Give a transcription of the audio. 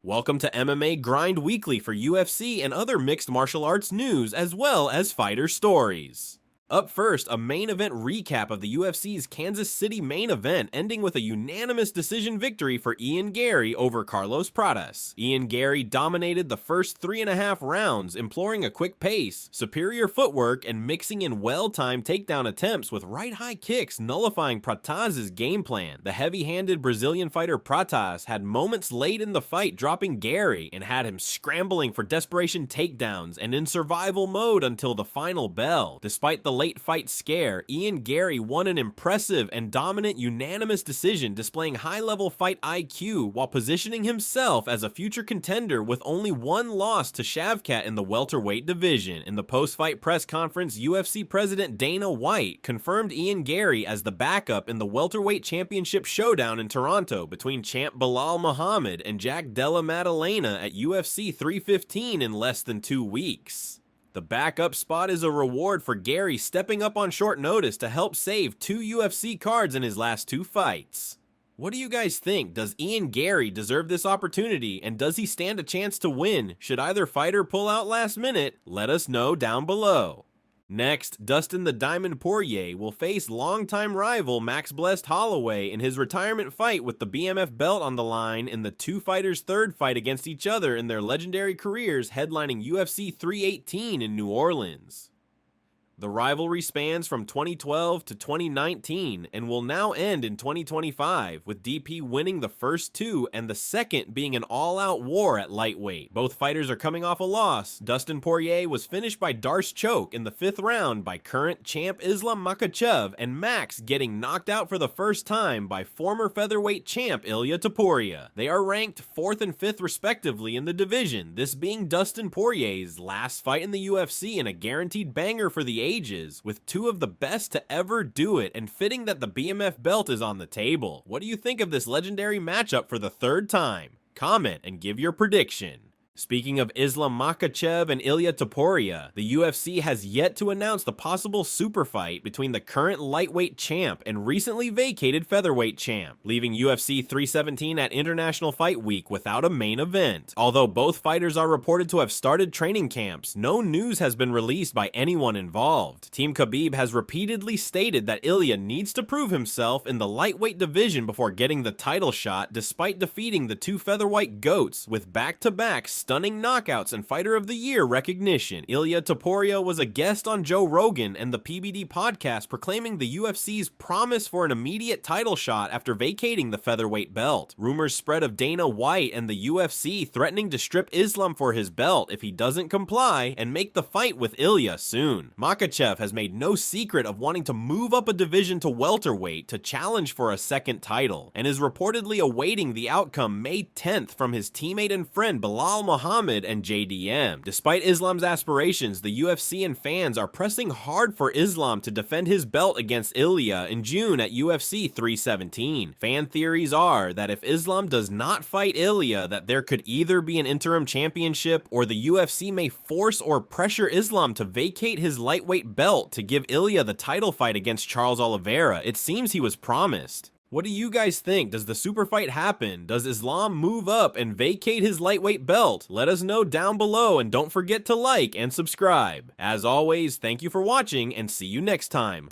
Welcome to MMA Grind Weekly for UFC and other mixed martial arts news, as well as fighter stories. Up first, a main event recap of the UFC's Kansas City main event, ending with a unanimous decision victory for Ian Garrys over Carlos Pratas. Ian Garrys dominated the first 3.5 rounds, employing a quick pace, superior footwork, and mixing in well-timed takedown attempts with right high kicks, nullifying Pratas' game plan. The heavy-handed Brazilian fighter Pratas had moments late in the fight dropping Garrys and had him scrambling for desperation takedowns and in survival mode until the final bell. Despite the late fight scare, Ian Garrys won an impressive and dominant unanimous decision, displaying high-level fight IQ while positioning himself as a future contender with only one loss to Shavkat in the welterweight division. In the post-fight press conference, UFC president Dana White confirmed Ian Garrys as the backup in the welterweight championship showdown in Toronto between champ Belal Muhammad and Jack Della Maddalena at UFC 315 in less than 2 weeks. The backup spot is a reward for Garrys stepping up on short notice to help save 2 UFC cards in his last 2 fights. What do you guys think? Does Ian Garrys deserve this opportunity, and does he stand a chance to win? Should either fighter pull out last minute? Let us know down below. Next, Dustin the Diamond Poirer will face longtime rival Max Blessed Holloway in his retirement fight with the BMF belt on the line in the two fighters' third fight against each other in their legendary careers, headlining UFC 318 in New Orleans. The rivalry spans from 2012 to 2019 and will now end in 2025, with DP winning the first 2 and the second being an all-out war at lightweight. Both fighters are coming off a loss. Dustin Poirer was finished by Darce choke in the 5th round by current champ Islam Makhachev, and Max getting knocked out for the first time by former featherweight champ Ilia Topuria. They are ranked 4th and 5th respectively in the division, this being Dustin Poirier's last fight in the UFC and a guaranteed banger for the ages, with 2 of the best to ever do it, and fitting that the BMF belt is on the table. What do you think of this legendary matchup for the 3rd time? Comment and give your prediction. Speaking of Islam Makhachev and Ilia Topuria, the UFC has yet to announce the possible super fight between the current lightweight champ and recently vacated featherweight champ, leaving UFC 317 at International Fight Week without a main event. Although both fighters are reported to have started training camps, no news has been released by anyone involved. Team Khabib has repeatedly stated that Ilia needs to prove himself in the lightweight division before getting the title shot, despite defeating the 2 featherweight goats with back-to-back stunning knockouts and Fighter of the Year recognition. Ilia Topuria was a guest on Joe Rogan and the PBD podcast, proclaiming the UFC's promise for an immediate title shot after vacating the featherweight belt. Rumors spread of Dana White and the UFC threatening to strip Islam for his belt if he doesn't comply and make the fight with Ilia soon. Makhachev has made no secret of wanting to move up a division to welterweight to challenge for a second title, and is reportedly awaiting the outcome May 10th from his teammate and friend Belal Muhammad and JDM. Despite Islam's aspirations, the UFC and fans are pressing hard for Islam to defend his belt against Ilia in June at UFC 317. Fan theories are that if Islam does not fight Ilia, that there could either be an interim championship, or the UFC may force or pressure Islam to vacate his lightweight belt to give Ilia the title fight against Charles Oliveira. It seems he was promised. What do you guys think? Does the super fight happen? Does Islam move up and vacate his lightweight belt? Let us know down below, and don't forget to like and subscribe. As always, thank you for watching and see you next time.